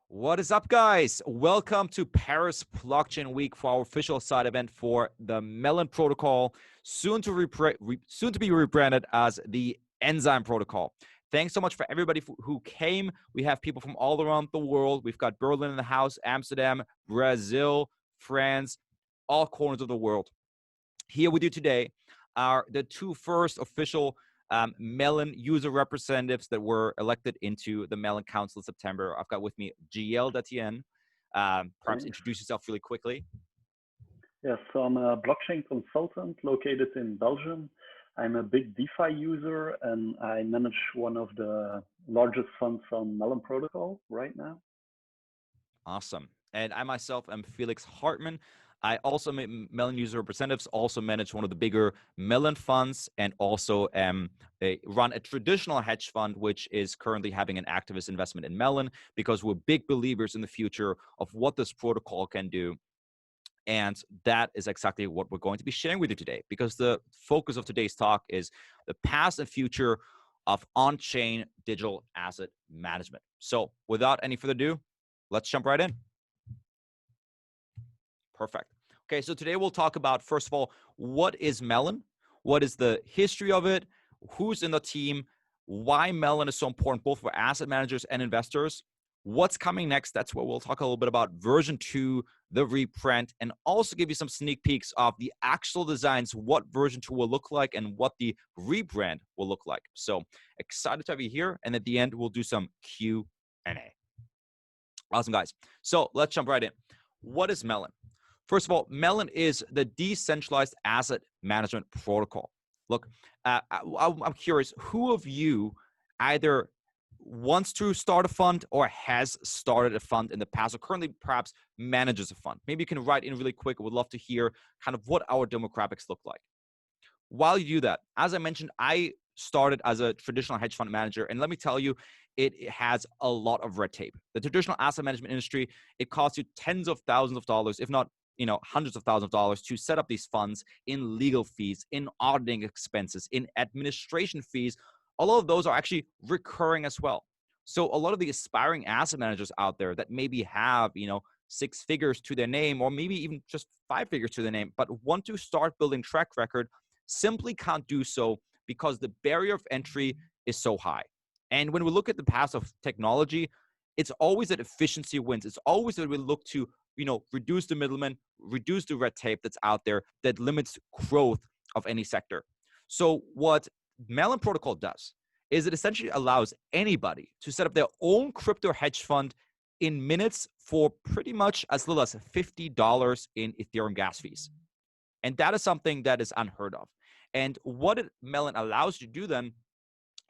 What is up, guys? Welcome to Paris Blockchain Week for our official side event for the Melon protocol, soon to be rebranded as the Enzyme protocol. Thanks so much for everybody who came. We have people from all around the world. We've got Berlin in the house, Amsterdam, Brazil, France, all corners of the world. Here with you today are the two first official Melon user representatives that were elected into the Melon Council in September. I've got with me GL Datien. Perhaps Thanks. introduce yourself really quickly. Yes, so I'm a blockchain consultant located in Belgium. I'm a big DeFi user and I manage one of the largest funds on Melon protocol right now. Awesome. And I myself am Felix Hartman. I also Melon user representatives, also manage one of the bigger Melon funds, and also run a traditional hedge fund, which is currently having an activist investment in Melon, because we're big believers in the future of what this protocol can do. And that is exactly what we're going to be sharing with you today, because the focus of today's talk is the past and future of on-chain digital asset management. So without any further ado, let's jump right in. Perfect. Okay, so today we'll talk about, first of all, what is Melon? What is the history of it? Who's in the team? Why Melon is so important, both for asset managers and investors? What's coming next? That's what we'll talk a little bit about. Version 2, the reprint, and also give you some sneak peeks of the actual designs, what version 2 will look like and what the rebrand will look like. So excited to have you here. And at the end, we'll do some Q&A. Awesome, guys. So let's jump right in. What is Melon? First of all, Melon is the decentralized asset management protocol. Look, I'm curious, who of you either wants to start a fund or has started a fund in the past, or currently perhaps manages a fund? Maybe you can write in really quick. I would love to hear kind of what our demographics look like. While you do that, as I mentioned, I started as a traditional hedge fund manager, and let me tell you, it has a lot of red tape. The traditional asset management industry, it costs you tens of thousands of dollars, if not hundreds of thousands of dollars to set up these funds, in legal fees, in auditing expenses, in administration fees. A lot of those are actually recurring as well. So a lot of the aspiring asset managers out there that maybe have, six figures to their name, or maybe even just five figures to their name, but want to start building track record, simply can't do so because the barrier of entry is so high. And when we look at the past of technology, it's always that efficiency wins. It's always that we look to, reduce the middleman, reduce the red tape that's out there that limits growth of any sector. So what Melon Protocol does is it essentially allows anybody to set up their own crypto hedge fund in minutes for pretty much as little as $50 in Ethereum gas fees. And that is something that is unheard of. And what Melon allows you to do then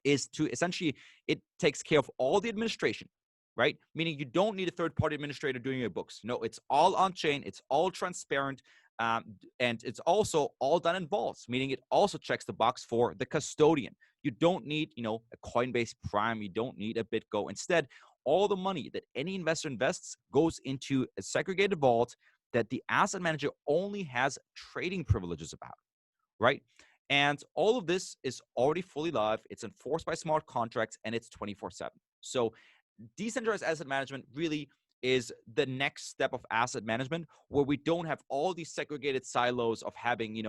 is to essentially, it takes care of all the administration, right? Meaning you don't need a third-party administrator doing your books. No, it's all on-chain, it's all transparent, and it's also all done in vaults, meaning it also checks the box for the custodian. You don't need, a Coinbase Prime, you don't need a BitGo. Instead, all the money that any investor invests goes into a segregated vault that the asset manager only has trading privileges about, right? And all of this is already fully live. It's enforced by smart contracts, and it's 24/7. So decentralized asset management really is the next step of asset management, where we don't have all these segregated silos of having,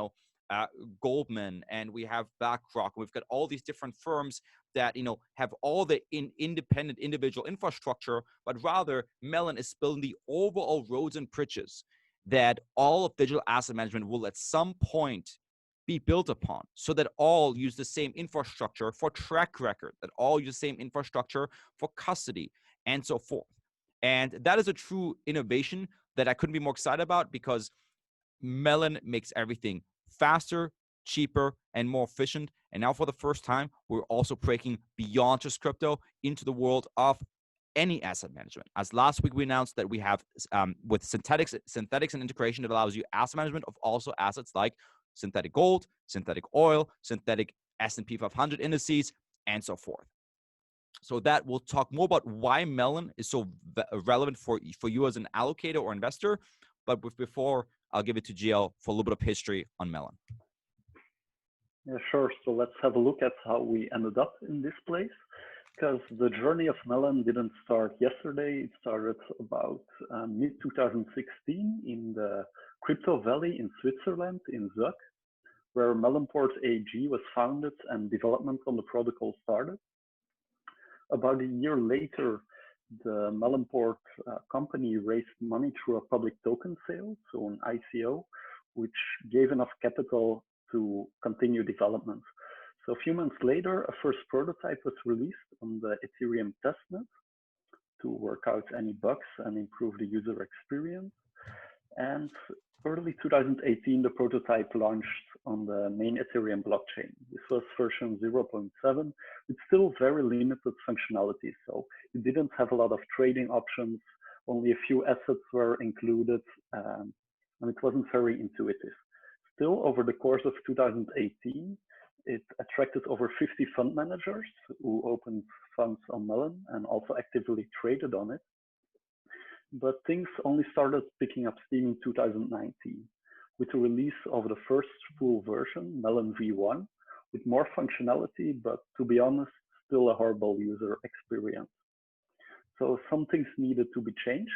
Goldman, and we have BlackRock. We've got all these different firms that, have all the independent individual infrastructure, but rather Melon is building the overall roads and bridges that all of digital asset management will at some point be built upon, so that all use the same infrastructure for track record, that all use the same infrastructure for custody, and so forth. And that is a true innovation that I couldn't be more excited about, because Melon makes everything faster, cheaper, and more efficient. And now for the first time, we're also breaking beyond just crypto into the world of any asset management. As last week we announced that we have with synthetics and integration that allows you asset management of also assets like synthetic gold, synthetic oil, synthetic S&P 500 indices, and so forth. So that we'll talk more about why Melon is so relevant for you as an allocator or investor. But before, I'll give it to GL for a little bit of history on Melon. Yeah, sure. So let's have a look at how we ended up in this place. Because the journey of Melon didn't start yesterday. It started about mid 2016 in the Crypto Valley in Switzerland, in Zug, where Melonport AG was founded and development on the protocol started. About a year later, the Melonport company raised money through a public token sale, so an ICO, which gave enough capital to continue development. So a few months later, a first prototype was released on the Ethereum testnet to work out any bugs and improve the user experience. And early 2018, the prototype launched on the main Ethereum blockchain. This was version 0.7 with still very limited functionality. So it didn't have a lot of trading options, only a few assets were included, and it wasn't very intuitive. Still, over the course of 2018, it attracted over 50 fund managers who opened funds on Melon and also actively traded on it. But things only started picking up steam in 2019 with the release of the first full version, Melon V1, with more functionality, but to be honest, still a horrible user experience. So some things needed to be changed.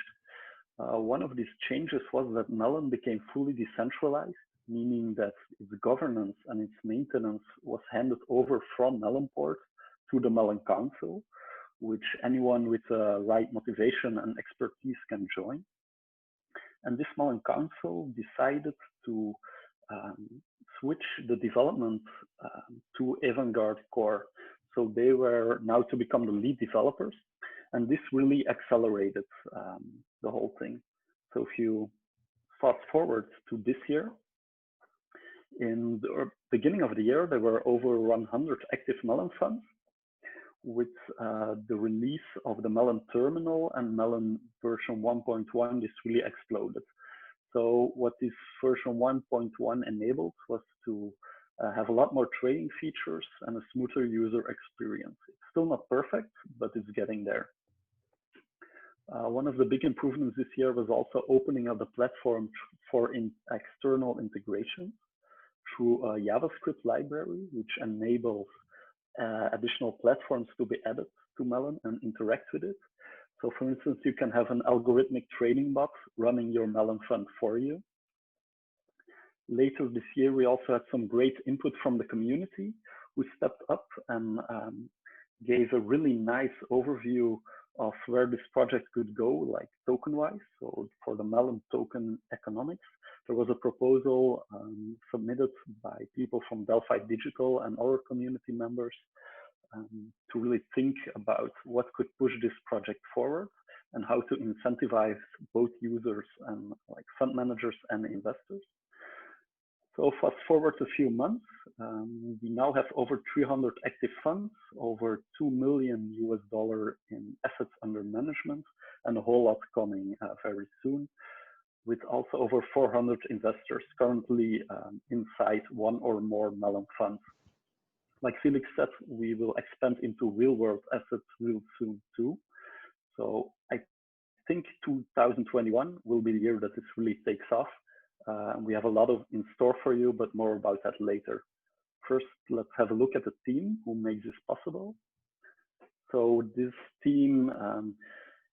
One of these changes was that Melon became fully decentralized, meaning that its governance and its maintenance was handed over from Melonport to the Melon Council, which anyone with the right motivation and expertise can join. And this Melon Council decided to switch the development to Vanguard Core. So they were now to become the lead developers. And this really accelerated the whole thing. So if you fast forward to this year, in the beginning of the year, there were over 100 active Melon funds. With the release of the Melon terminal and Melon version 1.1, this really exploded. So what this version 1.1 enabled was to have a lot more trading features and a smoother user experience. It's still not perfect, but it's getting there. One of the big improvements this year was also opening up the platform for external integration through a JavaScript library, which enables additional platforms to be added to Melon and interact with it. So for instance, you can have an algorithmic trading bot running your Melon fund for you. Later this year, we also had some great input from the community who stepped up and gave a really nice overview of where this project could go, like token-wise. So for the Melon token economics, there was a proposal submitted by people from Delphi Digital and other community members to really think about what could push this project forward and how to incentivize both users and like fund managers and investors. So fast forward a few months, we now have over 300 active funds, over $2 million in assets under management, and a whole lot coming very soon, with also over 400 investors currently inside one or more Melon funds. Like Felix said, we will expand into real-world assets real soon too. So I think 2021 will be the year that this really takes off. We have a lot in store for you, but more about that later. First, let's have a look at the team who makes this possible. So this team,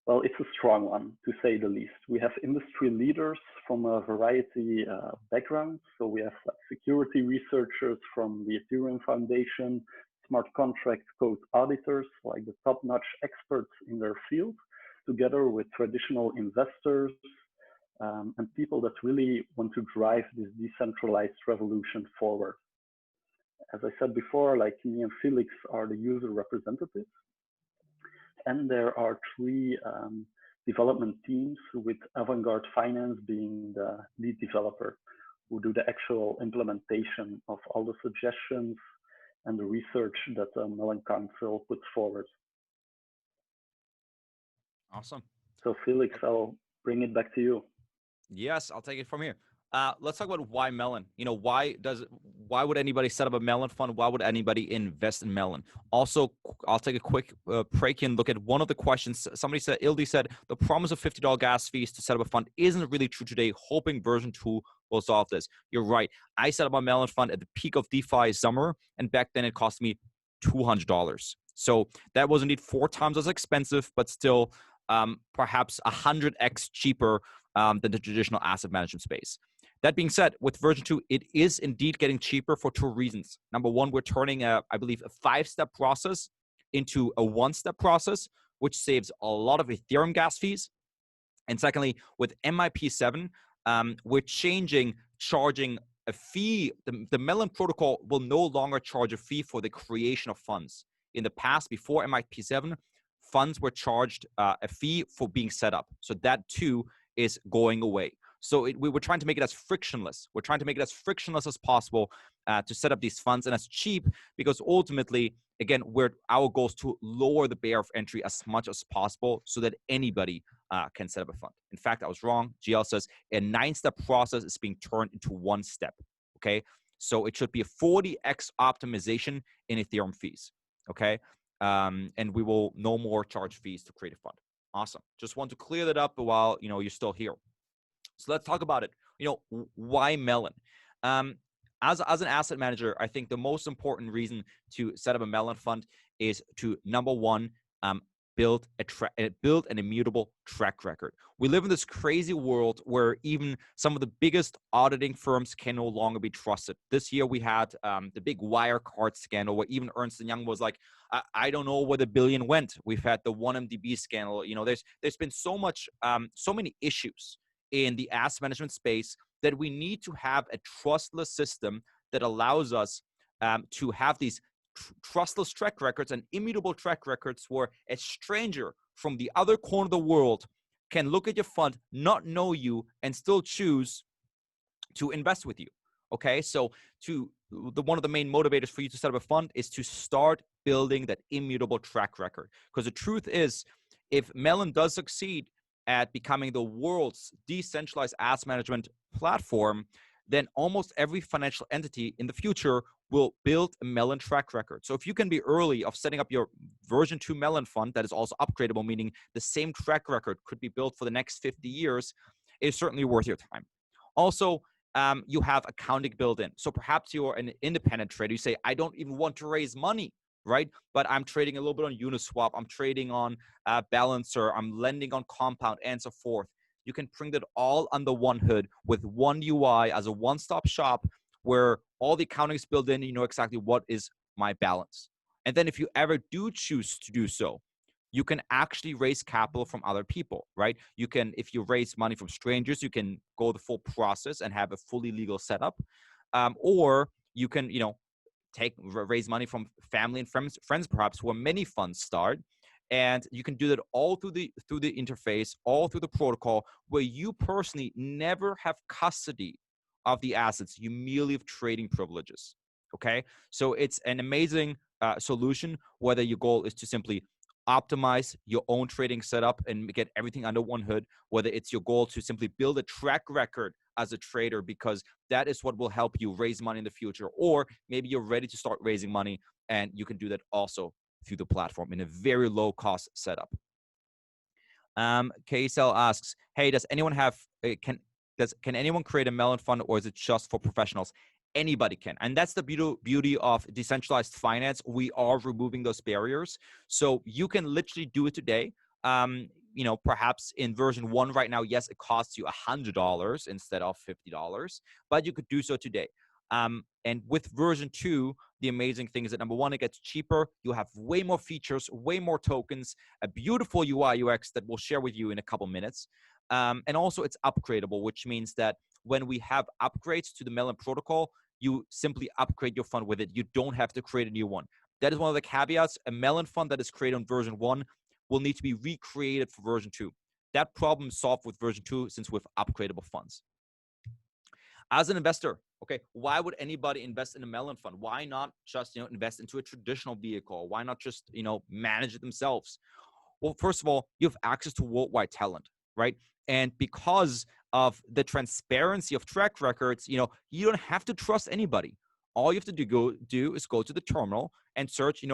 well, it's a strong one, to say the least. We have industry leaders from a variety of backgrounds. So we have like security researchers from the Ethereum Foundation, smart contract code auditors, like the top-notch experts in their field, together with traditional investors, and people that really want to drive this decentralized revolution forward. As I said before, like me and Felix are the user representatives. And there are three development teams, with Vanguard Finance being the lead developer, who do the actual implementation of all the suggestions and the research that the Melon Council puts forward. Awesome. So Felix, I'll bring it back to you. Yes, I'll take it from here. Let's talk about why Melon. You know, why would anybody set up a Melon fund? Why would anybody invest in Melon? Also, I'll take a quick break and look at one of the questions. Somebody said, Ildi said, the promise of $50 gas fees to set up a fund isn't really true today, hoping version 2 will solve this. You're right. I set up my Melon fund at the peak of DeFi summer, and back then it cost me $200. So that was indeed 4 times as expensive, but still perhaps 100x cheaper than the traditional asset management space. That being said, with version 2, it is indeed getting cheaper for 2 reasons. Number one, we're turning I believe, a 5-step process into a 1-step process, which saves a lot of Ethereum gas fees. And secondly, with MIP7, we're charging a fee. The Melon protocol will no longer charge a fee for the creation of funds. In the past, before MIP7, funds were charged a fee for being set up. So that too is going away. So we were trying to make it as frictionless. We're trying to make it as frictionless as possible to set up these funds and as cheap, because ultimately, again, our goal is to lower the barrier of entry as much as possible so that anybody can set up a fund. In fact, I was wrong. GL says a 9-step process is being turned into 1 step. Okay, so it should be a 40x optimization in Ethereum fees. Okay, and we will no more charge fees to create a fund. Awesome. Just want to clear that up while you're still here. So let's talk about it. Why Melon? As an asset manager, I think the most important reason to set up a Melon fund is to, number one, build an immutable track record. We live in this crazy world where even some of the biggest auditing firms can no longer be trusted. This year we had the big Wirecard scandal, where even Ernst & Young was like, I don't know where the billion went. We've had the 1MDB scandal. There's been so many issues in the asset management space that we need to have a trustless system that allows us to have these trustless track records and immutable track records, where a stranger from the other corner of the world can look at your fund, not know you, and still choose to invest with you. Okay, so one of the main motivators for you to set up a fund is to start building that immutable track record. Because the truth is, if Melon does succeed at becoming the world's decentralized asset management platform, then almost every financial entity in the future will build a Melon track record. So if you can be early of setting up your version 2 Melon fund that is also upgradable, meaning the same track record could be built for the next 50 years, it's certainly worth your time. Also, you have accounting built in. So perhaps you're an independent trader. You say, I don't even want to raise money, right? But I'm trading a little bit on Uniswap. I'm trading on Balancer. I'm lending on Compound, and so forth. You can bring that all under one hood with one UI as a one-stop shop, where all the accounting is built in. You know exactly what is my balance. And then if you ever do choose to do so, you can actually raise capital from other people, right? You can, if you raise money from strangers, you can go the full process and have a fully legal setup. Or you can, raise money from family and friends perhaps, where many funds start. And you can do that all through the interface, all through the protocol, where you personally never have custody of the assets. You merely have trading privileges. Okay, so it's an amazing solution, whether your goal is to simply optimize your own trading setup and get everything under one hood, whether it's your goal to simply build a track record as a trader, because that is what will help you raise money in the future, or maybe you're ready to start raising money and you can do that also through the platform in a very low cost setup. KSL asks, hey, does anyone have can anyone create a Melon fund, or is it just for professionals? Anybody can. And that's the beauty of decentralized finance. We are removing those barriers. So you can literally do it today. Perhaps in version 1 right now, yes, it costs you $100 instead of $50, but you could do so today. And with version 2, the amazing thing is that, number one, it gets cheaper. You have way more features, way more tokens, a beautiful UI UX that we'll share with you in a couple minutes. And also it's upgradable, which means that when we have upgrades to the Melon protocol, you simply upgrade your fund with it. You don't have to create a new one. That is one of the caveats. A Melon fund that is created on version 1 will need to be recreated for version 2. That problem is solved with version 2 since we have upgradable funds. As an investor, okay, why would anybody invest in a Melon fund? Why not just, invest into a traditional vehicle? Why not just, manage it themselves? Well, first of all, you have access to worldwide talent, right? And because of the transparency of track records, you don't have to trust anybody. All you have to do is go to the terminal and search,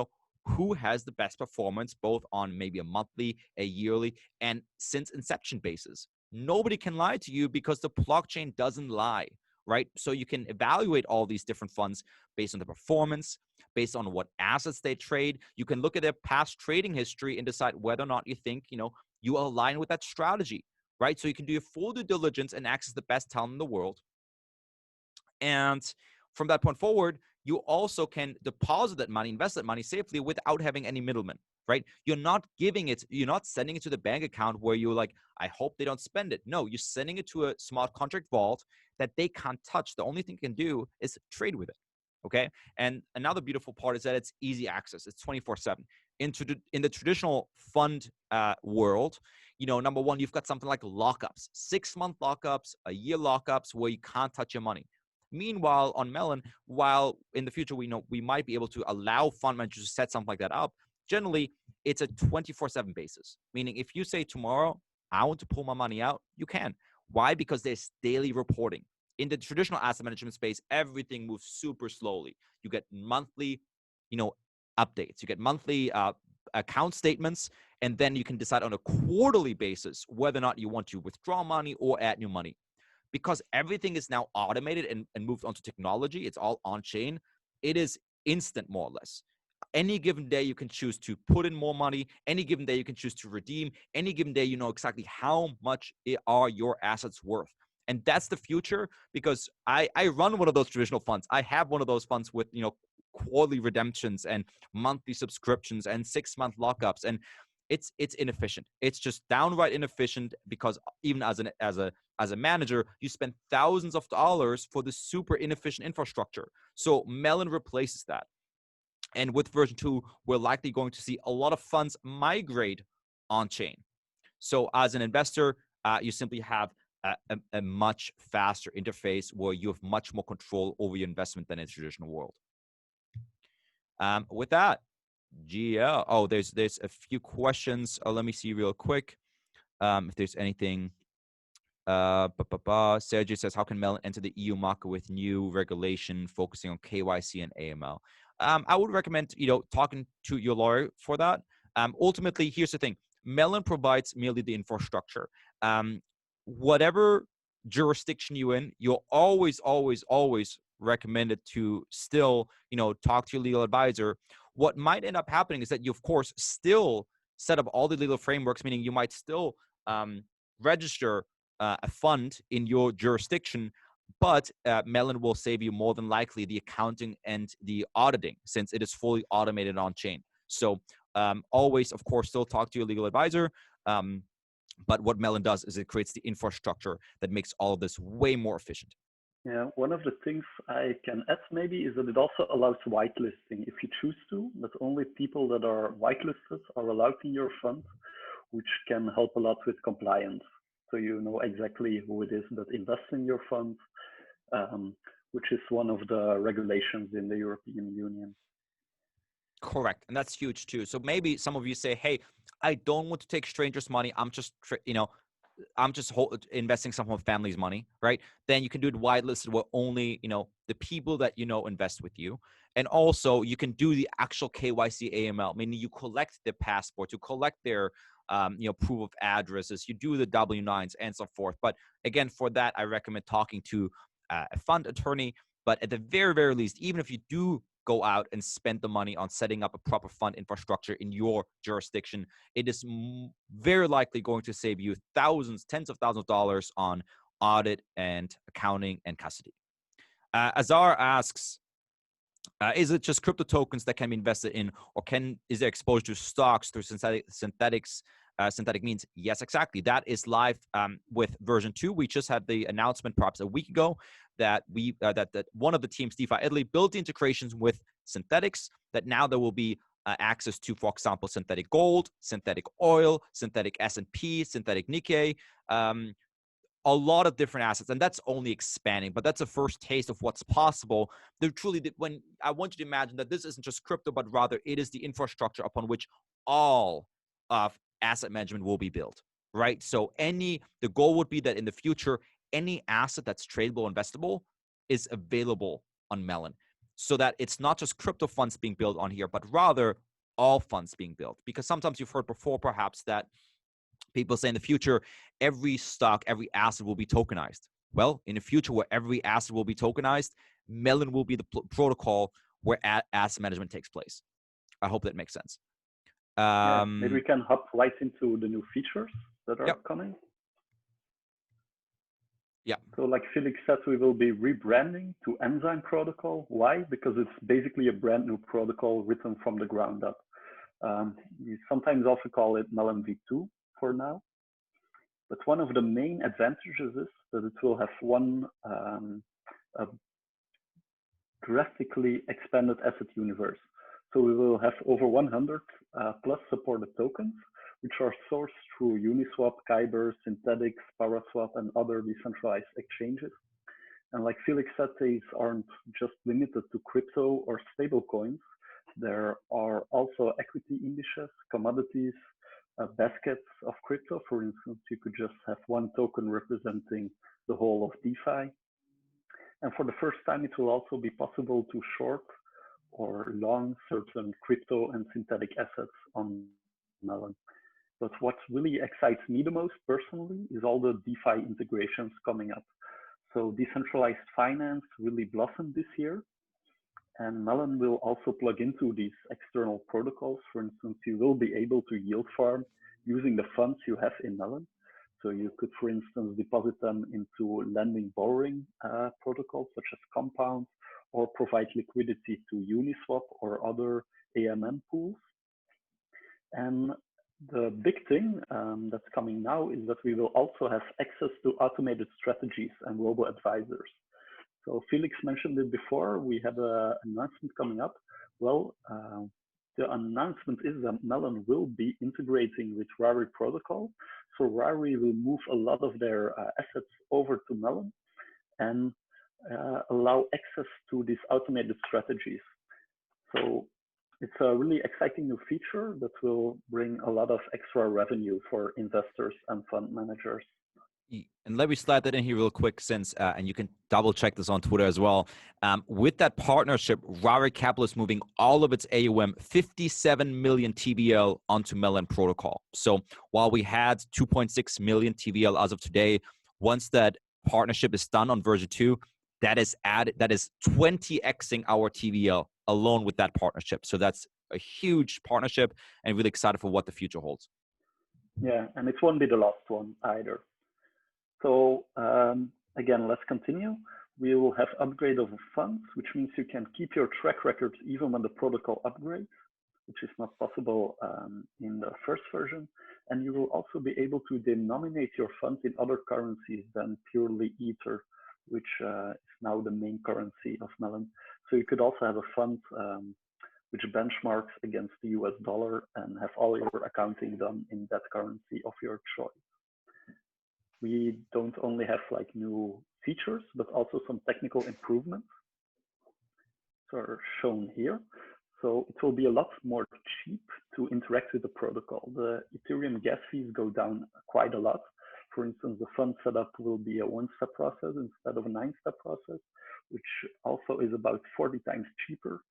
who has the best performance, both on maybe a monthly, a yearly, and since inception basis. Nobody can lie to you because the blockchain doesn't lie. right? So you can evaluate all these different funds based on the performance, based on what assets they trade. You can look at their past trading history and decide whether or not you think, you align with that strategy, right? So you can do your full due diligence and access the best talent in the world. And from that point forward, you also can deposit that money, invest that money safely without having any middlemen, right? You're not sending it to the bank account where you're like, I hope they don't spend it. No, you're sending it to a smart contract vault that they can't touch. The only thing you can do is trade with it. Okay. And another beautiful part is that it's easy access. It's 24/7. In the traditional fund world, number one, you've got something like lockups, 6-month lockups, a year lockups where you can't touch your money. Meanwhile, on Melon, while in the future we might be able to allow fund managers to set something like that up, generally it's a 24/7 basis. Meaning, if you say tomorrow I want to pull my money out, you can. Why? Because there's daily reporting. In the traditional asset management space, everything moves super slowly. You get monthly, updates. You get monthly account statements, and then you can decide on a quarterly basis whether or not you want to withdraw money or add new money. Because everything is now automated and moved onto technology, it's all on chain. It is instant, more or less. Any given day, you can choose to put in more money. Any given day, you can choose to redeem. Any given day, you know exactly how much are your assets worth. And that's the future, because I run one of those traditional funds. I have one of those funds with, quarterly redemptions and monthly subscriptions and 6-month lockups. And it's inefficient. It's just downright inefficient, because even as a manager, you spend thousands of dollars for the super inefficient infrastructure. So Melon replaces that. And with version 2, we're likely going to see a lot of funds migrate on chain. So as an investor, you simply have a much faster interface where you have much more control over your investment than in the traditional world. With that, GL. Oh, there's a few questions. Let me see real quick if there's anything. Sergio says, how can Melon enter the EU market with new regulation focusing on KYC and AML? I would recommend, talking to your lawyer for that. Ultimately, here's the thing. Melon provides merely the infrastructure. Whatever jurisdiction you're in, you're always recommended to still, talk to your legal advisor. What might end up happening is that you, of course, still set up all the legal frameworks, meaning you might still register a fund in your jurisdiction, but Melon will save you more than likely the accounting and the auditing, since it is fully automated on chain. So always, of course, still talk to your legal advisor. But what Melon does is it creates the infrastructure that makes all of this way more efficient. Yeah, one of the things I can add maybe is that it also allows whitelisting if you choose to, but only people that are whitelisted are allowed in your fund, which can help a lot with compliance. So you know exactly who it is that invests in your fund, which is one of the regulations in the European Union. Correct. And that's huge too. So maybe some of you say, hey, I don't want to take strangers' money. I'm just, investing some of my family's money, right? Then you can do it whitelisted where only, the people that invest with you. And also you can do the actual KYC AML, meaning you collect their passports, you collect their, proof of addresses, you do the W-9s and so forth. But again, for that, I recommend talking to a fund attorney. But at the very, very least, even if you do go out and spend the money on setting up a proper fund infrastructure in your jurisdiction, it is very likely going to save you thousands, tens of thousands of dollars on audit and accounting and custody. Azar asks, is it just crypto tokens that can be invested in, or is there exposure to stocks through synthetic means? Yes, exactly. That is live with version 2. We just had the announcement perhaps a week ago that that one of the teams, DeFi Italy, built the integrations with synthetics, that now there will be access to, for example, synthetic gold, synthetic oil, synthetic S&P, synthetic Nikkei, a lot of different assets, and that's only expanding, but that's a first taste of what's possible. When I want you to imagine that this isn't just crypto, but rather it is the infrastructure upon which all of asset management will be built, right? So the goal would be that in the future, any asset that's tradable, investable is available on Melon, so that it's not just crypto funds being built on here, but rather all funds being built. Because sometimes you've heard before, perhaps, that people say in the future, every stock, every asset will be tokenized. Well, in the future where every asset will be tokenized, Melon will be the protocol where asset management takes place. I hope that makes sense. Yeah, maybe we can hop right into the new features that are Yep. coming. Yeah. So like Felix said, we will be rebranding to Enzyme Protocol. Why? Because it's basically a brand new protocol written from the ground up. We sometimes also call it Melon v2 for now. But one of the main advantages is that it will have one drastically expanded asset universe. So we will have over 100 plus supported tokens, which are sourced through Uniswap, Kyber, Synthetics, Paraswap, and other decentralized exchanges. And like Felix said, these aren't just limited to crypto or stable coins. There are also equity indices, commodities, baskets of crypto. For instance, you could just have one token representing the whole of DeFi. And for the first time, it will also be possible to short or long certain crypto and synthetic assets on Melon. But what really excites me the most personally is all the DeFi integrations coming up. So decentralized finance really blossomed this year. And Melon will also plug into these external protocols. For instance, you will be able to yield farm using the funds you have in Melon. So you could, for instance, deposit them into lending borrowing protocols such as Compound, or provide liquidity to Uniswap or other AMM pools. And the big thing that's coming now is that we will also have access to automated strategies and robo advisors. So Felix mentioned it before, we have an announcement coming up. Well, the announcement is that Melon will be integrating with Rari protocol. So Rari will move a lot of their assets over to Melon and allow access to these automated strategies. So it's a really exciting new feature that will bring a lot of extra revenue for investors and fund managers. And let me slide that in here real quick, since and you can double check this on Twitter as well. With that partnership, Rari Capital is moving all of its AUM, 57 million TVL, onto Melon protocol. So while we had 2.6 million TVL as of today, once that partnership is done on version 2, that is 20xing our TVL alone with that partnership. So that's a huge partnership, and really excited for what the future holds. Yeah, and it won't be the last one either. So again, let's continue. We will have upgrade of funds, which means you can keep your track record even when the protocol upgrades, which is not possible in the first version. And you will also be able to denominate your funds in other currencies than purely Ether, which is now the main currency of Melon. So you could also have a fund which benchmarks against the US dollar and have all your accounting done in that currency of your choice. We don't only have like new features, but also some technical improvements. So are shown here. So it will be a lot more cheap to interact with the protocol. The Ethereum gas fees go down quite a lot. For instance, the fund setup will be a one-step process instead of a 9-step process, which also is about 40 times cheaper.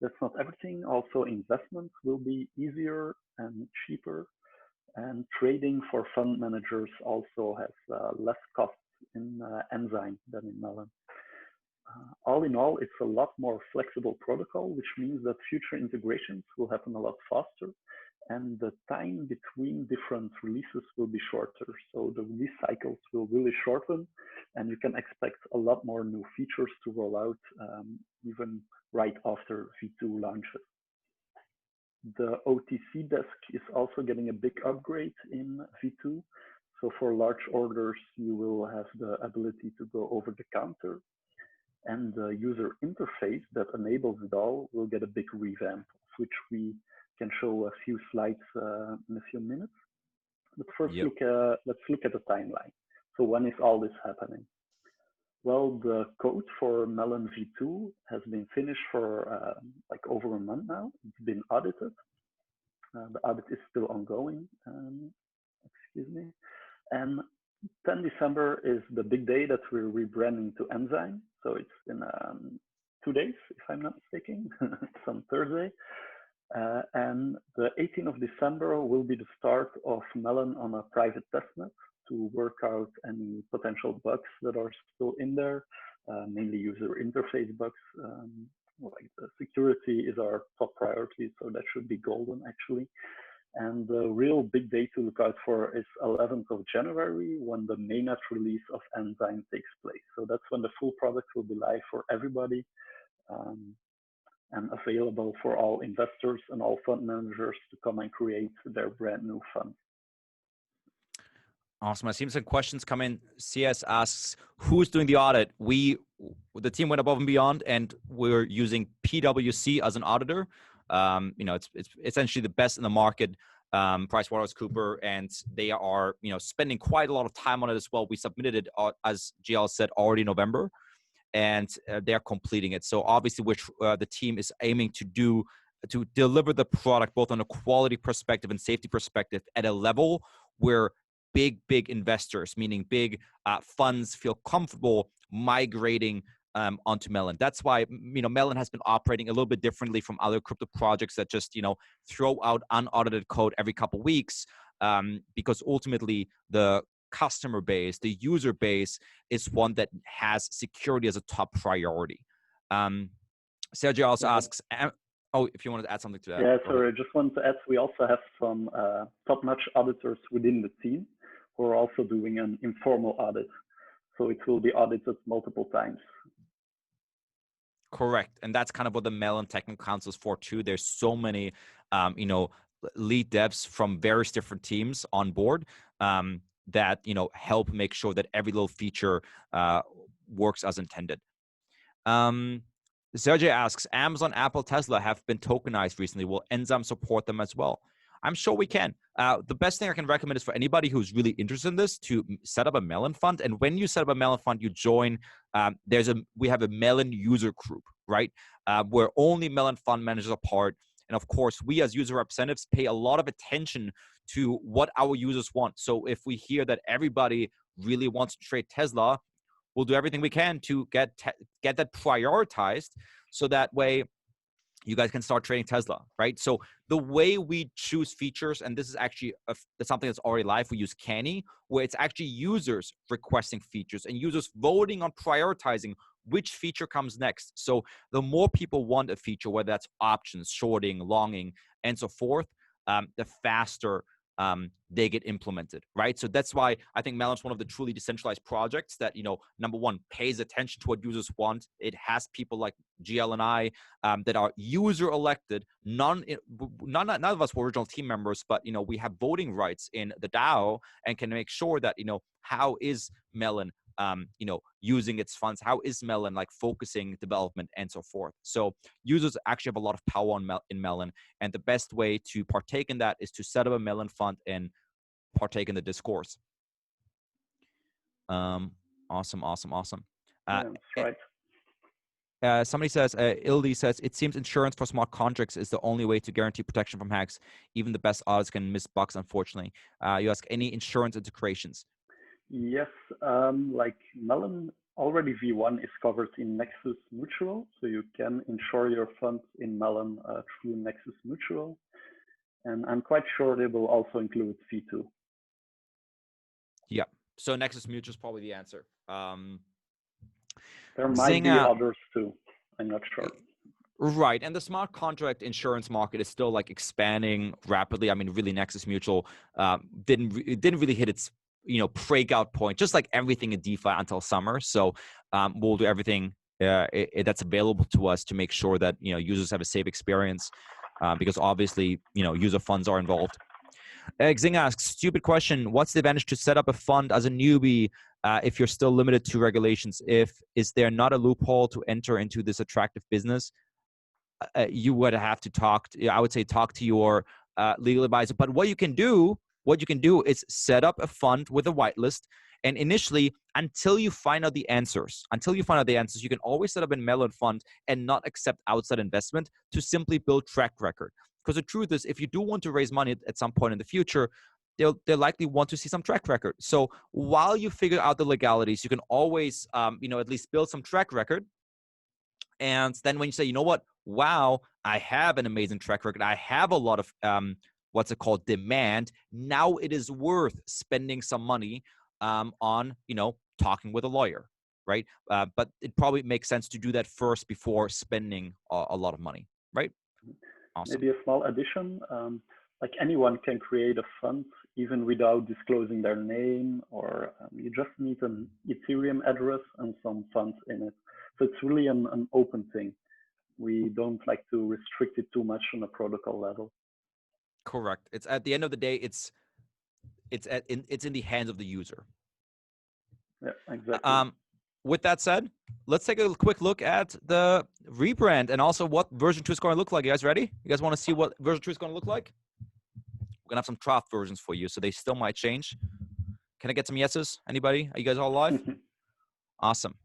That's not everything. Also, investments will be easier and cheaper. And trading for fund managers also has less costs in Enzyme than in Melon. All in all, it's a lot more flexible protocol, which means that future integrations will happen a lot faster, and the time between different releases will be shorter. So the release cycles will really shorten, and you can expect a lot more new features to roll out even right after V2 launches. The OTC desk is also getting a big upgrade in V2. So for large orders, you will have the ability to go over the counter. And the user interface that enables it all will get a big revamp, which we can show a few slides in a few minutes. But first, let's look at the timeline. So when is all this happening? Well, the code for Melon v2 has been finished for like over a month now. It's been audited. The audit is still ongoing, excuse me. And 10 December is the big day that we're rebranding to Enzyme. So it's in 2 days, if I'm not mistaken. It's on Thursday. And the 18th of December will be the start of Melon on a private testnet to work out any potential bugs that are still in there, mainly user interface bugs. Like the security is our top priority, so that should be golden actually. And the real big day to look out for is 11th of January, when the mainnet release of Enzyme takes place. So that's when the full product will be live for everybody, and available for all investors and all fund managers to come and create their brand new fund. Awesome. I've seen some questions come in. CS asks, who's doing the audit? The team went above and beyond, and we're using PwC as an auditor. It's essentially the best in the market, PricewaterhouseCoopers, and they are, spending quite a lot of time on it as well. We submitted it, as GL said, already in November, and they're completing it. So obviously, which the team is aiming to deliver the product both on a quality perspective and safety perspective at a level where big investors, meaning big funds, feel comfortable migrating onto Melon. That's why Melon has been operating a little bit differently from other crypto projects that just throw out unaudited code every couple of weeks, because ultimately the customer base, the user base, is one that has security as a top priority. Sergio also asks, if you wanted to add something to that. Yeah, sorry, I just wanted to add, we also have some top-notch auditors within the team who are also doing an informal audit. So it will be audited multiple times. Correct. And that's kind of what the Melon Technical Council is for too. There's so many, lead devs from various different teams on board that, help make sure that every little feature works as intended. Sergey asks, Amazon, Apple, Tesla have been tokenized recently. Will Enzyme support them as well? I'm sure we can. The best thing I can recommend is for anybody who's really interested in this to set up a Melon fund. And when you set up a Melon fund, you join, we have a Melon user group, right? Where only Melon fund managers are part. And of course, we as user representatives pay a lot of attention to what our users want. So if we hear that everybody really wants to trade Tesla, we'll do everything we can to get that prioritized, so that way you guys can start trading Tesla, right? So the way we choose features, and this is actually something that's already live, we use Canny, where it's actually users requesting features and users voting on prioritizing which feature comes next. So the more people want a feature, whether that's options, shorting, longing, and so forth, the faster they get implemented, right? So that's why I think Melon's one of the truly decentralized projects that, number one, pays attention to what users want. It has people like GL and I that are user elected. None of us were original team members, but, we have voting rights in the DAO and can make sure that, how is Melon using its funds? How is Melon focusing development and so forth? So users actually have a lot of power in Melon, and the best way to partake in that is to set up a Melon fund and partake in the discourse. Awesome. Yeah, that's right. Somebody says, Ildi says, it seems insurance for smart contracts is the only way to guarantee protection from hacks. Even the best audits can miss bugs, unfortunately. You ask, any insurance integrations? Yes, like Melon already V1 is covered in Nexus Mutual, so you can insure your funds in Melon through Nexus Mutual, and I'm quite sure they will also include V2. Yeah, so Nexus Mutual is probably the answer. There might be others too. I'm not sure. Right, and the smart contract insurance market is still expanding rapidly. I mean, really, Nexus Mutual didn't really hit its breakout point, just like everything in DeFi until summer. So we'll do everything that's available to us to make sure that users have a safe experience, because obviously user funds are involved. Xing asks, stupid question, what's the advantage to set up a fund as a newbie if you're still limited to regulations? Is there not a loophole to enter into this attractive business? You would have to talk to your legal advisor. But what you can do is set up a fund with a whitelist, and initially, until you find out the answers, you can always set up a Melon fund and not accept outside investment to simply build track record. Because the truth is, if you do want to raise money at some point in the future, they'll likely want to see some track record. So while you figure out the legalities, you can always, at least build some track record. And then when you say, you know what, wow, I have an amazing track record, I have a lot of demand. Now it is worth spending some money on, talking with a lawyer, right? But it probably makes sense to do that first before spending a lot of money, right? Awesome. Maybe a small addition. Like anyone can create a fund even without disclosing their name, or you just need an Ethereum address and some funds in it. So it's really an open thing. We don't like to restrict it too much on a protocol level. Correct. It's at the end of the day, it's in the hands of the user. Yeah, exactly. With that said, let's take a quick look at the rebrand and also what version 2 is going to look like. You guys ready? You guys want to see what version 2 is going to look like? We're going to have some draft versions for you, so they still might change. Can I get some yeses? Anybody? Are you guys all live? Awesome.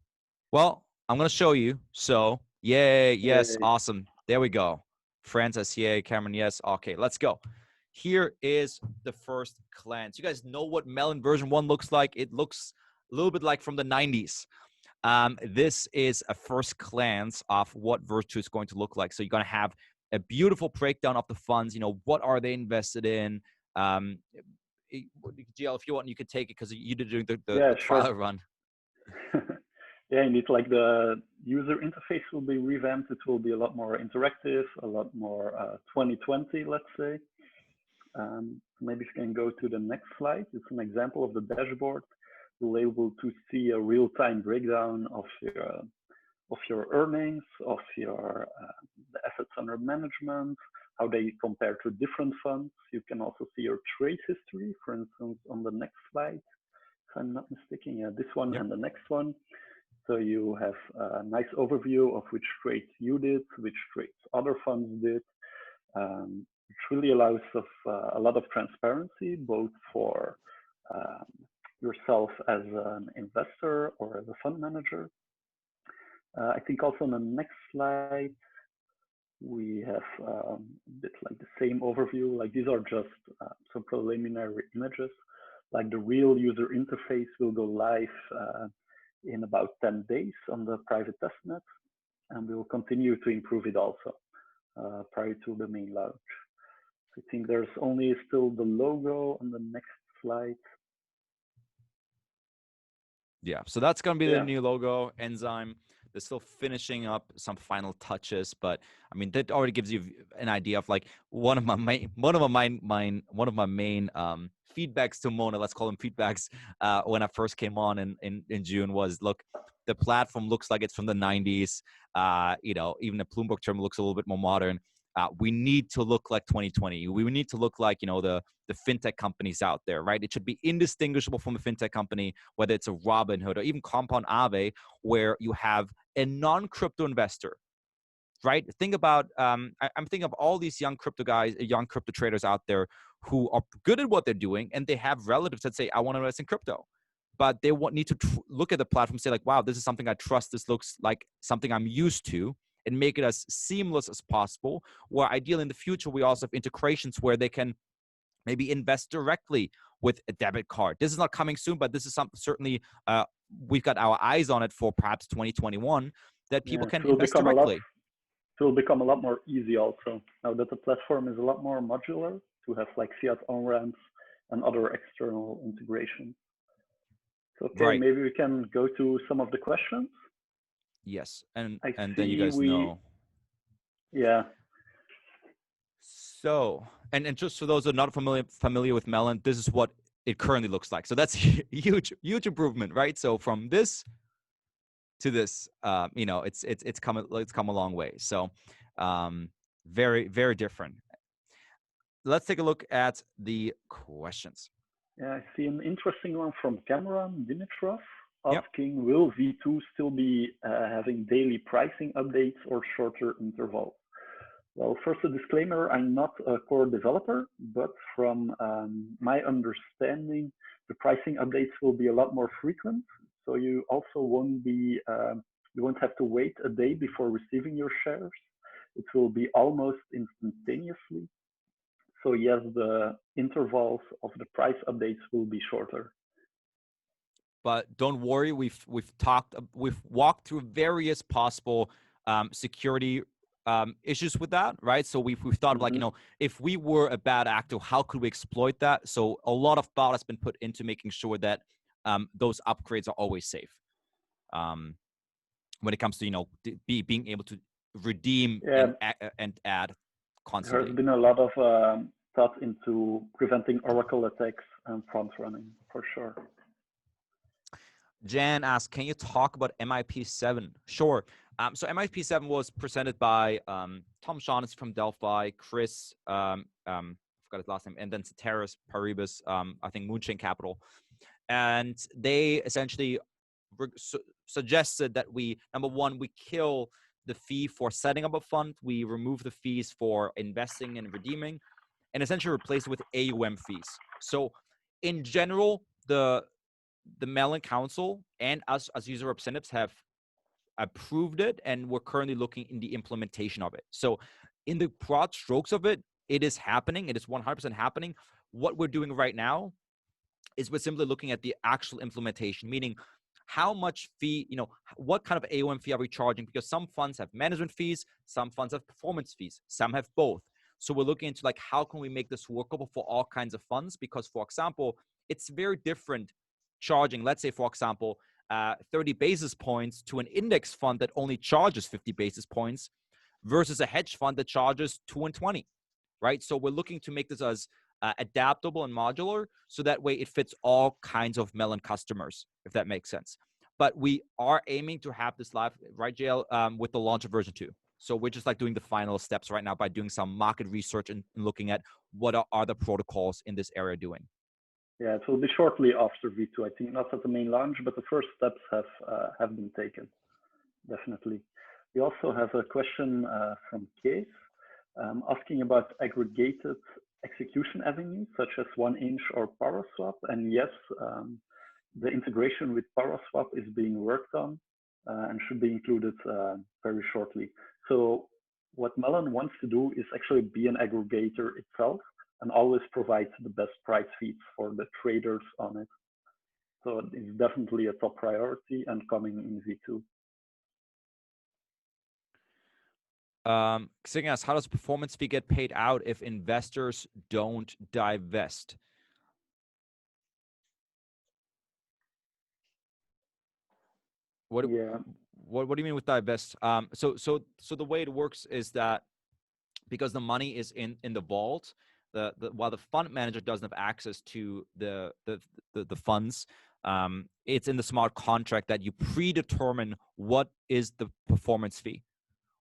Well, I'm going to show you. So, yay, yes, Yay. awesome. There we go. Francis, yay. Cameron, yes. Okay, let's go. Here is the first glance. You guys know what Melon version 1 looks like. It looks a little bit like from the 90s. This is a first glance of what version 2 is going to look like. So you're going to have a beautiful breakdown of the funds. What are they invested in? GL, if you want, you could take it because you did doing the trial Sure. run. Yeah, indeed, like the user interface will be revamped. It will be a lot more interactive, a lot more 2020, let's say. Maybe if you can go to the next slide. It's an example of the dashboard. You'll be able to see a real-time breakdown of your earnings, of your the assets under management, how they compare to different funds. You can also see your trade history, for instance, on the next slide. If I'm not mistaken, yeah, this one Yep. and the next one. So you have a nice overview of which trades you did, which trades other funds did. Which really allows of a lot of transparency, both for yourself as an investor or as a fund manager. I think also on the next slide, we have a bit like the same overview. Like these are just some preliminary images. Like the real user interface will go live in about 10 days on the private testnet, and we will continue to improve it also prior to the main launch. I think there's only still the logo on the next slide. Yeah, so that's going to be the new logo, Enzyme. They're still finishing up some final touches, but I mean that already gives you an idea of like one of my main feedbacks to Mona. Let's call them feedbacks. When I first came on in June was, look, the platform looks like it's from the 90s. Even the Bloomberg term looks a little bit more modern. We need to look like 2020. We need to look like the fintech companies out there, right? It should be indistinguishable from a fintech company, whether it's a Robinhood or even Compound Aave, where you have a non-crypto investor, right? Think about, I'm thinking of all these young crypto guys, young crypto traders out there who are good at what they're doing, and they have relatives that say, I want to invest in crypto. But they need to look at the platform and say like, wow, this is something I trust. This looks like something I'm used to, and make it as seamless as possible. Where ideally in the future, we also have integrations where they can maybe invest directly with a debit card. This is not coming soon, but this is something certainly we've got our eyes on it for perhaps 2021, that people can invest directly. It will become a lot more easy also, now that the platform is a lot more modular to have like fiat on-ramps and other external integrations. So, okay, right. Maybe we can go to some of the questions. Yes, and then you guys know. Yeah. So, and just for those who are not familiar with Melon, this is what it currently looks like. So that's huge improvement, right? So from this to this, it's come a long way. So, very, very different. Let's take a look at the questions. Yeah, I see an interesting one from Cameron Dimitrov asking, yep, will V2 still be having daily pricing updates or shorter intervals? Well, first a disclaimer, I'm not a core developer, but from my understanding, the pricing updates will be a lot more frequent. So you also won't have to wait a day before receiving your shares. It will be almost instantaneously. So yes, the intervals of the price updates will be shorter. But don't worry, we've walked through various possible security issues with that, right? So we've thought of like, if we were a bad actor, how could we exploit that? So a lot of thought has been put into making sure that those upgrades are always safe. When it comes to being able to redeem Yeah, and add there constantly. has been a lot of thought into preventing Oracle attacks and front running for sure. Jan asks, can you talk about MIP7? Sure. So MIP7 was presented by Tom Shaughnessy from Delphi, Chris, I forgot his last name, and then Ceteris Paribus, I think Moonchain Capital. And they essentially suggested that number one, we kill the fee for setting up a fund. We remove the fees for investing and redeeming, and essentially replace it with AUM fees. So in general, the Melon Council and us as user representatives have approved it, and we're currently looking in the implementation of it. So in the broad strokes of it, it is happening. It is 100% happening. What we're doing right now is we're simply looking at the actual implementation, meaning how much fee, what kind of AUM fee are we charging? Because some funds have management fees, some funds have performance fees, some have both. So we're looking into how can we make this workable for all kinds of funds? Because, for example, it's very different charging, let's say, for example, 30 basis points to an index fund that only charges 50 basis points versus a hedge fund that charges 2 and 20, right? So we're looking to make this as adaptable and modular, so that way it fits all kinds of Melon customers, if that makes sense. But we are aiming to have this live, right, JL, with the launch of version 2. So we're just doing the final steps right now by doing some market research and looking at what are the protocols in this area doing. Yeah, it will be shortly after V2. I think not at the main launch, but the first steps have been taken, definitely. We also have a question from Case asking about aggregated execution avenues such as 1inch or Paraswap. And yes, the integration with Paraswap is being worked on and should be included very shortly. So what Melon wants to do is actually be an aggregator itself and always provide the best price feeds for the traders on it. So it's definitely a top priority and coming in V2. Xing asks, how does performance fee get paid out if investors don't divest? What do you mean with divest? So the way it works is that because the money is in the vault, while the fund manager doesn't have access to the funds, it's in the smart contract that you predetermine what is the performance fee,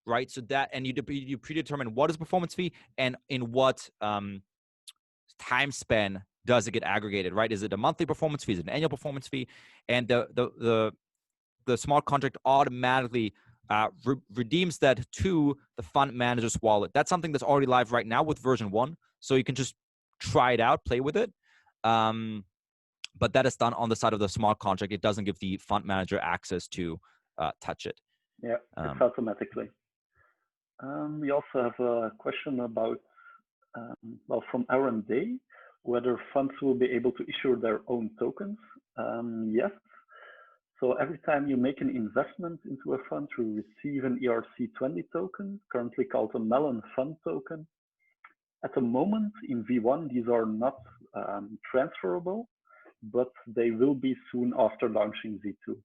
right? So that, and you predetermine what is performance fee and in what time span does it get aggregated, right? Is it a monthly performance fee? Is it an annual performance fee? And the smart contract automatically redeems that to the fund manager's wallet. That's something that's already live right now with version 1. So you can just try it out, play with it. But that is done on the side of the smart contract. It doesn't give the fund manager access to touch it. Yeah, it's automatically. We also have a question about, from Aaron Day, whether funds will be able to issue their own tokens. Yes. So every time you make an investment into a fund, you receive an ERC20 token, currently called a Melon Fund token. At the moment in V1, these are not transferable, but they will be soon after launching V2.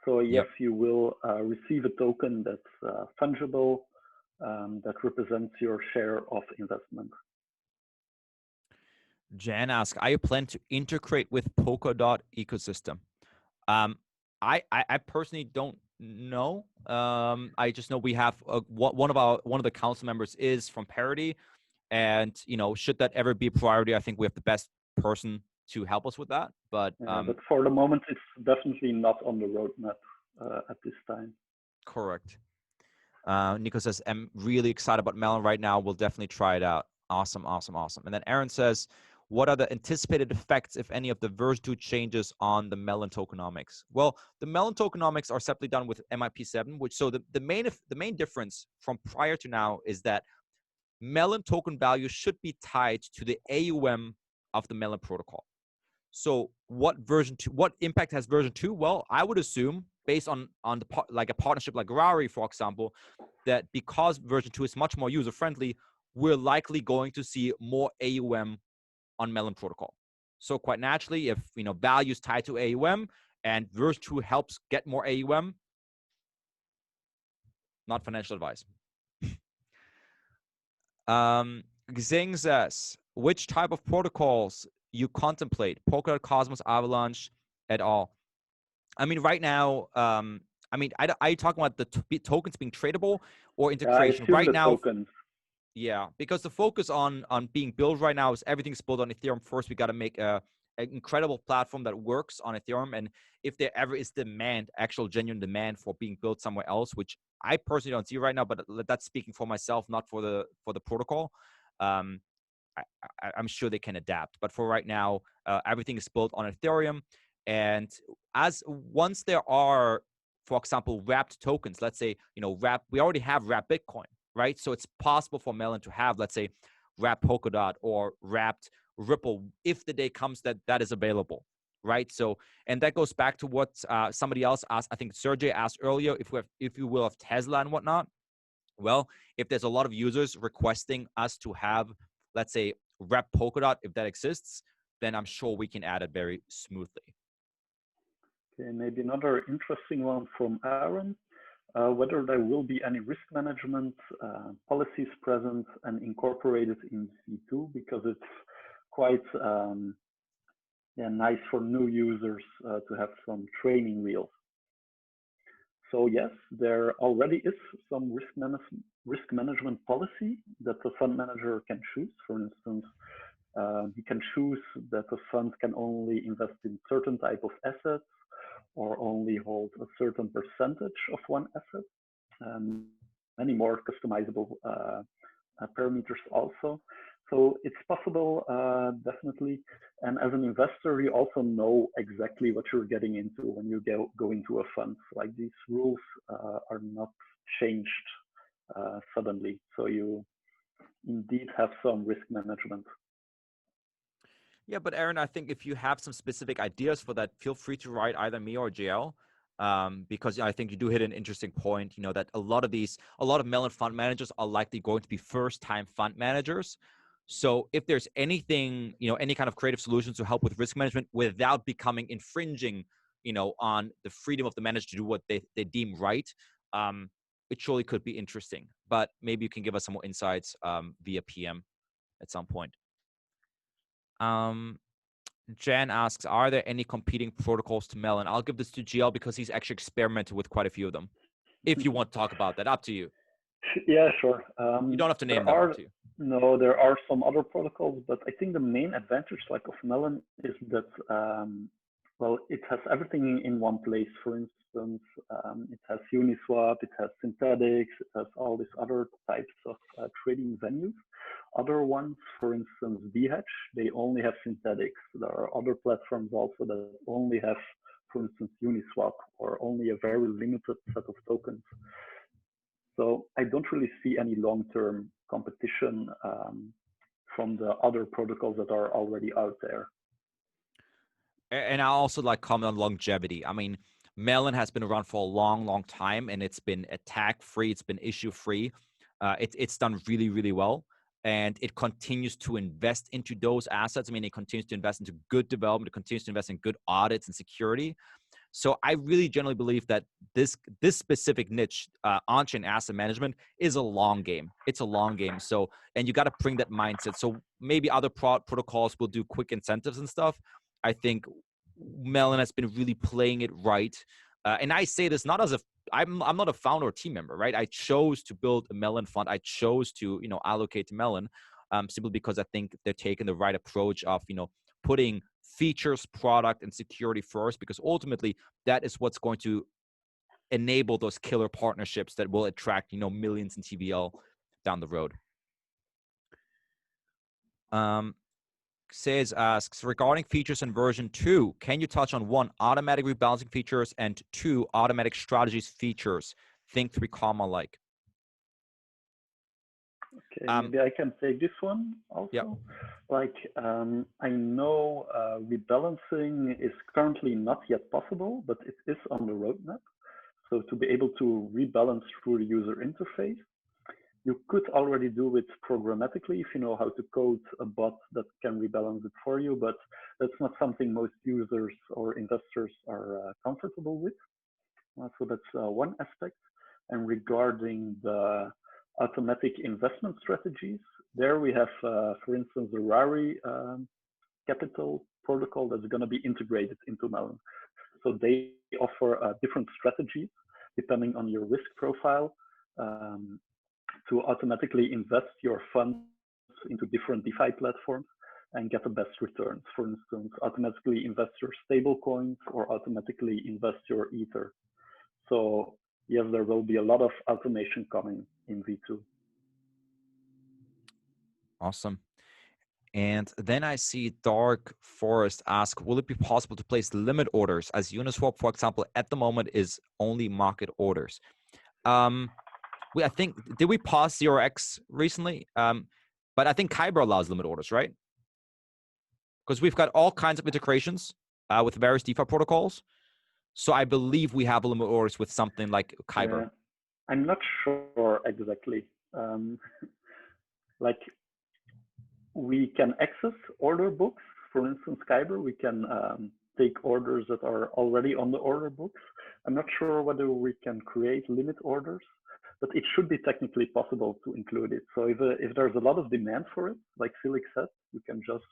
So yes, you will receive a token that's fungible, that represents your share of investment. Jan asks, are you planning to integrate with Polkadot ecosystem? I personally don't know. I just know we have one of the council members is from Parity, and should that ever be a priority, I think we have the best person to help us with that. But but for the moment, it's definitely not on the roadmap at this time. Correct. Nico says, I'm really excited about Melon right now. We'll definitely try it out. Awesome. And then Aaron says, what are the anticipated effects, if any, of the version 2 changes on the Melon tokenomics? Well, the Melon tokenomics are separately done with MIP7, which so the main difference from prior to now is that Melon token value should be tied to the AUM of the Melon protocol. So what impact has version 2? Well, I would assume, based on like a partnership like Rari, for example, that because version 2 is much more user friendly, we're likely going to see more AUM on Melon protocol. So quite naturally, if value is tied to AUM and verse 2 helps get more AUM, not financial advice. Xing says, which type of protocols you contemplate? Polkadot, Cosmos, Avalanche, et al. I mean, right now, are you talking about the tokens being tradable or I integration? assume Right the now, tokens. yeah, because the focus on being built right now is everything's built on Ethereum. First, we got to make an incredible platform that works on Ethereum. And if there ever is demand, actual genuine demand for being built somewhere else, which I personally don't see right now, but that's speaking for myself, not for the protocol. Um, I'm sure they can adapt. But for right now, everything is built on Ethereum. And once there are, for example, wrapped tokens, let's say, we already have wrapped Bitcoin, right? So it's possible for Melon to have, let's say, wrapped Polkadot or wrapped Ripple if the day comes that is available, right? So, and that goes back to what somebody else asked. I think Sergey asked earlier, if you will have Tesla and whatnot. Well, if there's a lot of users requesting us to have, let's say, wrap Polkadot, if that exists, then I'm sure we can add it very smoothly. Okay, maybe another interesting one from Aaron. Whether there will be any risk management policies present and incorporated in V2, because it's quite nice for new users to have some training wheels. So yes, there already is some risk management policy that the fund manager can choose. For instance, he can choose that the fund can only invest in certain type of assets or only hold a certain percentage of one asset. Many more customizable parameters also. So it's possible, definitely. And as an investor, you also know exactly what you're getting into when you go into a fund. Like these rules are not changed suddenly. So you indeed have some risk management. Yeah, but Aaron, I think if you have some specific ideas for that, feel free to write either me or JL. Because I think you do hit an interesting point, that a lot of Melon fund managers are likely going to be first-time fund managers. So if there's anything, any kind of creative solutions to help with risk management without becoming infringing, on the freedom of the manager to do what they deem right, it surely could be interesting. But maybe you can give us some more insights via PM at some point. Jan asks, are there any competing protocols to Melon? I'll give this to GL because he's actually experimented with quite a few of them. If you want to talk about that, up to you. Yeah, sure. You don't have to name There them, are up to you. no, there are some other protocols, but I think the main advantage, like of Melon, is that well, it has everything in one place. For instance, it has Uniswap, it has synthetics, it has all these other types of trading venues. Other ones, for instance, VHedge, they only have synthetics. There are other platforms also that only have, for instance, Uniswap or only a very limited set of tokens. So I don't really see any long-term competition from the other protocols that are already out there. And I also like comment on longevity. I mean, Melon has been around for a long, long time, and it's been attack-free. It's been issue-free. It's done really, really well. And it continues to invest into those assets. I mean, it continues to invest into good development. It continues to invest in good audits and security. So I really generally believe that this specific niche, on-chain asset management, is a long game. It's a long game. So, and you got to bring that mindset. So maybe other protocols will do quick incentives and stuff. I think Melon has been really playing it right. And I say this not as I'm not a founder or team member, right? I chose to build a Melon fund. I chose to, allocate to Melon simply because I think they're taking the right approach of, putting features, product, and security first, because ultimately that is what's going to enable those killer partnerships that will attract, millions in TVL down the road. Asks, regarding features in version 2, can you touch on 1, automatic rebalancing features, and 2, automatic strategies features? Think 3 comma like. Okay, maybe I can take this one also. Yep. Like, I know rebalancing is currently not yet possible, but it is on the roadmap. So to be able to rebalance through the user interface. You could already do it programmatically if you know how to code a bot that can rebalance it for you, but that's not something most users or investors are comfortable with. So that's one aspect. And regarding the automatic investment strategies, there we have, for instance, the Rari capital protocol that's going to be integrated into Melon. So they offer different strategies depending on your risk profile to automatically invest your funds into different DeFi platforms and get the best returns. For instance, automatically invest your stable coins or automatically invest your Ether. So yes, there will be a lot of automation coming in V2. Awesome. And then I see Dark Forest ask, will it be possible to place limit orders as Uniswap, for example, at the moment is only market orders? I think, did we pause 0x recently? But I think Kyber allows limit orders, right? Because we've got all kinds of integrations with various DeFi protocols. So I believe we have limit orders with something like Kyber. Yeah, I'm not sure exactly. Like we can access order books. For instance, Kyber, we can take orders that are already on the order books. I'm not sure whether we can create limit orders, but it should be technically possible to include it. So if there's a lot of demand for it, like Felix said, we can just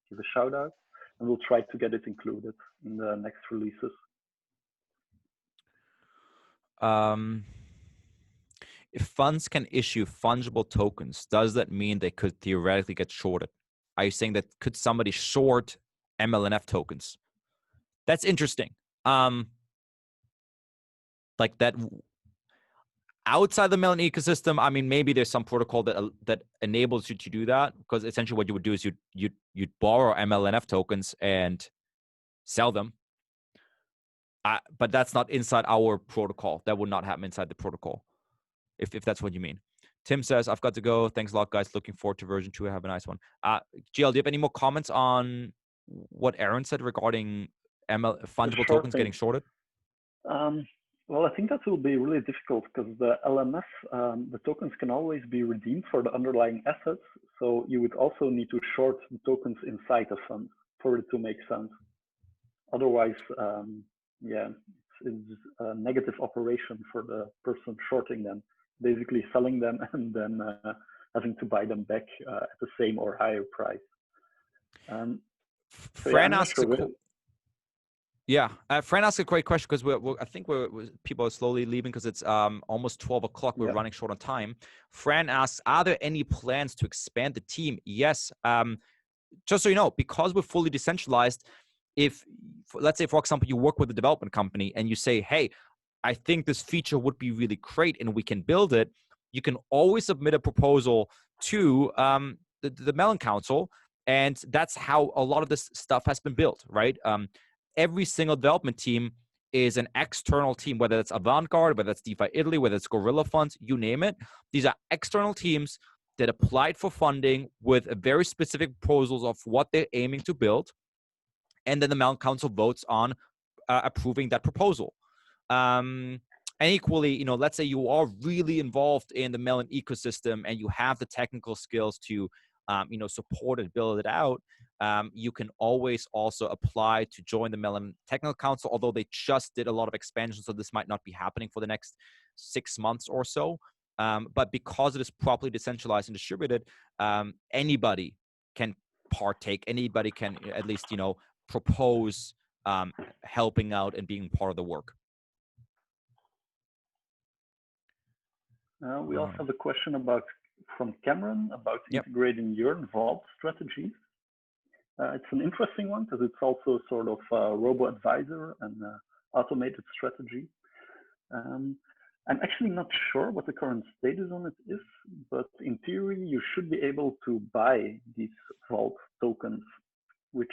give a shout out and we'll try to get it included in the next releases. If funds can issue fungible tokens, does that mean they could theoretically get shorted? Are you saying that could somebody short MLNF tokens? That's interesting. Like that outside the Melon ecosystem, I mean, maybe there's some protocol that enables you to do that, because essentially what you would do is you'd borrow MLNF tokens and sell them. But that's not inside our protocol. That would not happen inside the protocol, if that's what you mean. Tim says, I've got to go. Thanks a lot, guys. Looking forward to version 2. Have a nice one. GL, do you have any more comments on what Aaron said regarding fungible tokens getting shorted? Well, I think that will be really difficult because the LMS, the tokens can always be redeemed for the underlying assets. So you would also need to short the tokens inside the fund for it to make sense. Otherwise, yeah, it's a negative operation for the person shorting them, basically selling them and then having to buy them back at the same or higher price. Fran asks Fran asks a great question because I think people are slowly leaving because it's almost 12 o'clock. We're running short on time. Fran asks, are there any plans to expand the team? Yes. Just so you know, because we're fully decentralized, if, let's say, for example, you work with a development company and you say, hey, I think this feature would be really great and we can build it, you can always submit a proposal to the Melon Council. And that's how a lot of this stuff has been built, right? Every single development team is an external team, whether it's Avantgarde, whether it's DeFi Italy, whether it's Gorilla Funds, you name it. These are external teams that applied for funding with a very specific proposals of what they're aiming to build. And then the Melon Council votes on approving that proposal. And equally, let's say you are really involved in the Melon ecosystem and you have the technical skills to, support it, build it out. You can always also apply to join the Melon Technical Council, although they just did a lot of expansion, so this might not be happening for the next 6 months or so. But because it is properly decentralized and distributed, anybody can partake. Anybody can at least, propose helping out and being part of the work. We also have a question from Cameron about integrating Yearn Vault strategies. It's an interesting one because it's also sort of a robo-advisor and automated strategy. I'm actually not sure what the current status on it is, but in theory, you should be able to buy these Vault tokens, which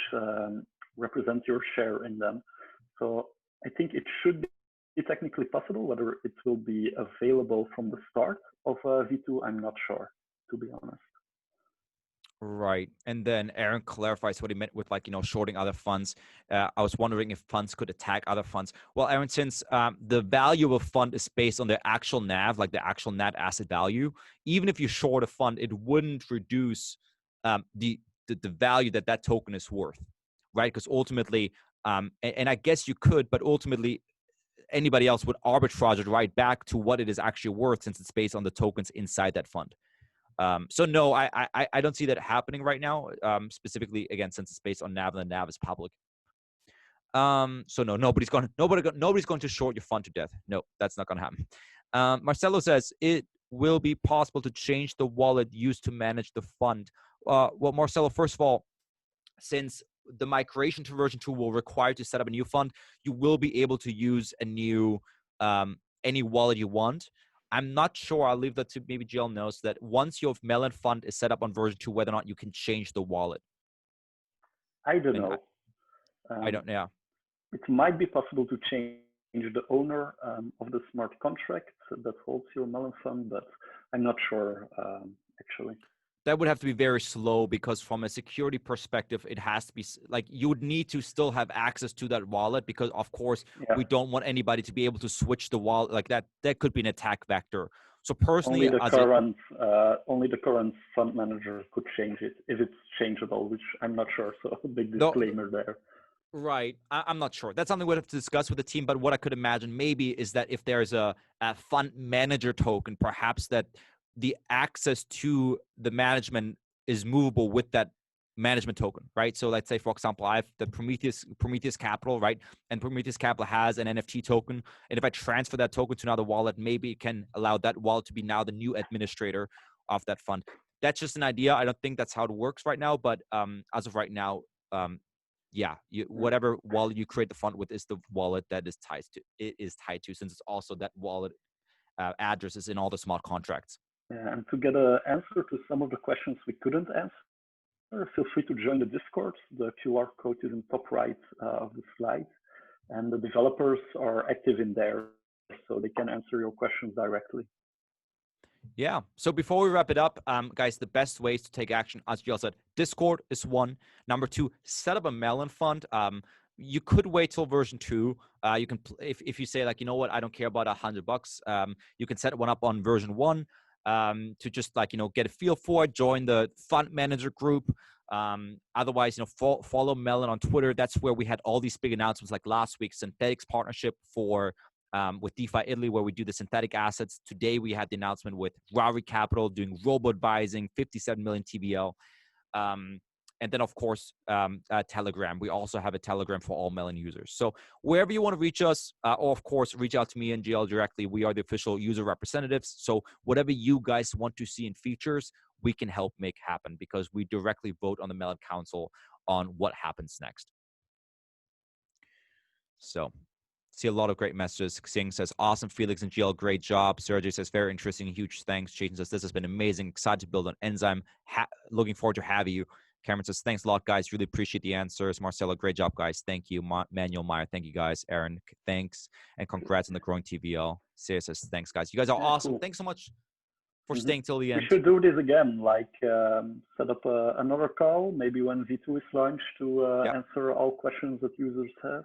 represent your share in them. So I think it should be technically possible. Whether it will be available from the start of V2, I'm not sure, to be honest. Right. And then Aaron clarifies what he meant with shorting other funds. I was wondering if funds could attack other funds. Well, Aaron, since the value of a fund is based on their actual NAV, like the actual net asset value, even if you short a fund, it wouldn't reduce the value that token is worth, right? Because ultimately, and I guess you could, but ultimately anybody else would arbitrage it right back to what it is actually worth since it's based on the tokens inside that fund. So no, I don't see that happening right now. Specifically, again, since it's based on NAV and the NAV is public. So no, nobody's going to short your fund to death. No, that's not going to happen. Marcelo says it will be possible to change the wallet used to manage the fund. Well, Marcelo, first of all, since the migration to version 2 will require you to set up a new fund, you will be able to use a new any wallet you want. I'm not sure. I'll leave that to maybe GL knows that once your Melon fund is set up on version 2, whether or not you can change the wallet. I don't And know. I don't know. Yeah. It might be possible to change the owner of the smart contract that holds your Melon fund, but I'm not sure actually. That would have to be very slow because from a security perspective, it has to be like you would need to still have access to that wallet because, of course, Yeah. we don't want anybody to be able to switch the wallet like that. That could be an attack vector. So personally, only the current fund manager could change it if it's changeable, which I'm not sure. So a big disclaimer there. Right. I'm not sure. That's something we'd have to discuss with the team. But what I could imagine maybe is that if there's a fund manager token, perhaps that the access to the management is movable with that management token, right? So let's say, for example, I have the Prometheus Capital, right? And Prometheus Capital has an NFT token. And if I transfer that token to another wallet, maybe it can allow that wallet to be now the new administrator of that fund. That's just an idea. I don't think that's how it works right now. But as of right now, yeah, whatever wallet you create the fund with is the wallet that is tied to, since it's also that wallet address is in all the smart contracts. Yeah, and to get an answer to some of the questions we couldn't answer, feel free to join the Discord. The QR code is in top right of the slide, and the developers are active in there, so they can answer your questions directly. Yeah. So before we wrap it up, guys, the best ways to take action, as Jill said, Discord is one. Number two, set up a Melon fund. You could wait till version 2. You can, if you say like, you know what, I don't care about $100. You can set one up on version 1 to just like, get a feel for it. Join the fund manager group. Otherwise, follow Melon on Twitter. That's where we had all these big announcements like last week, Synthetics partnership for with DeFi Italy, where we do the synthetic assets. Today, we had the announcement with Rari Capital doing robo-advising, 57 million TVL. And then, of course, Telegram. We also have a Telegram for all Melon users. So wherever you want to reach us, or, of course, reach out to me and GL directly. We are the official user representatives. So whatever you guys want to see in features, we can help make happen because we directly vote on the Melon Council on what happens next. So see a lot of great messages. Xing says, awesome, Felix and GL, great job. Sergey says, very interesting, huge thanks. Jason says, this has been amazing. Excited to build an enzyme. Looking forward to having you. Cameron says, thanks a lot, guys. Really appreciate the answers. Marcelo, great job, guys. Thank you. Manuel Meyer, thank you, guys. Aaron, thanks. And congrats on the growing TVL. Sarah says, thanks, guys. You guys are awesome. Cool. Thanks so much for staying till the end. We should do this again, like set up another call, maybe when V2 is launched to answer all questions that users have.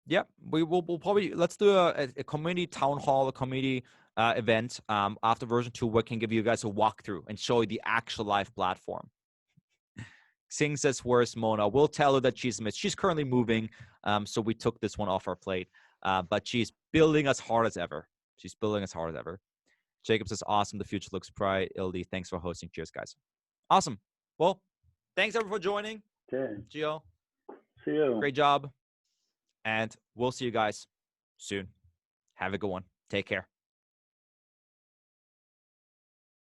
Yeah, we'll probably, let's do a community town hall, a community event after version 2 where we can give you guys a walkthrough and show you the actual live platform. Singh says, where's Mona? We'll tell her that she's missed. She's currently moving, so we took this one off our plate. But she's building as hard as ever. She's building as hard as ever. Jacob says, awesome. The future looks bright. Ildi, thanks for hosting. Cheers, guys. Awesome. Well, thanks everyone for joining. Okay. Gio. See you. Great job. And we'll see you guys soon. Have a good one. Take care.